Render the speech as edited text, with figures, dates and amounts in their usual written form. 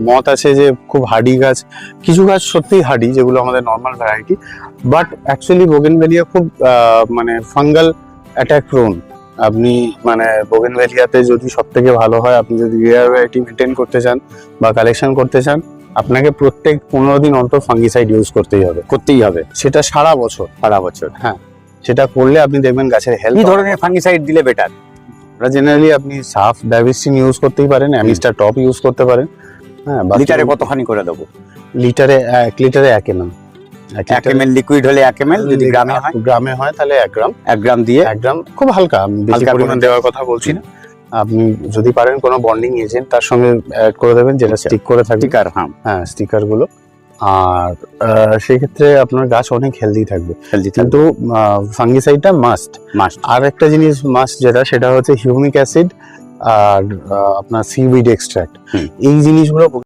মত আছে যে খুব হার্ডি গাছ, কিছু গাছ সত্যিই হার্ডি যেগুলো আমাদের normal variety, but actually bougainvillea খুব মানে ফাঙ্গাল অ্যাটাক প্রোন। আপনি মানে বোগেনভেলিয়াতে যদি সব থেকে ভালো হয়, আপনি যদি রেয়ার ভ্যারাইটি মেনটেন করতে চান বা কালেকশন করতে চান, আপনাকে প্রত্যেক 15 দিন অন্তর ফাঙ্গিসাইড ইউজ করতেই হবে, সেটা সারা বছর। হ্যাঁ, সেটা করলে আপনি দেখবেন গাছের হেলথ। কি ধরনের ফাঙ্গিসাইড দিলে বেটার? জেনারেলি আপনি সাফ ডাইভিস্টিন ইউজ করতেই পারেন, অ্যামিস্টার টপ ইউজ করতে পারেন। হ্যাঁ, লিটারে কতখানি করে দেবো? লিটারে 1 লিটারে 1 ml। 1 ml লিকুইড হলে 1 ml, যদি গ্রামে হয় তাহলে 1 গ্রাম। 1 গ্রাম দিয়ে 1 গ্রাম খুব হালকা, আমি বেশি পরিমাণ দেওয়ার কথা বলছি না। আপনি যদি পারেন কোনো বন্ডিং এজেন্ট তার সঙ্গে অ্যাড করে দেবেন, যেটা স্টিক করে থাকবে। স্টিকার, হ্যাঁ, স্টিকার গুলো। আর সেই ক্ষেত্রে আপনার গাছ অনেক হেলদি থাকবে। কিন্তু ফাঙ্গিসাইডটা মাস্ট। আর একটা জিনিস মাস্ট সেটা হচ্ছে হিউমিক অ্যাসিড আর আপনার সিউইড এক্সট্রাক্ট। এই জিনিসগুলো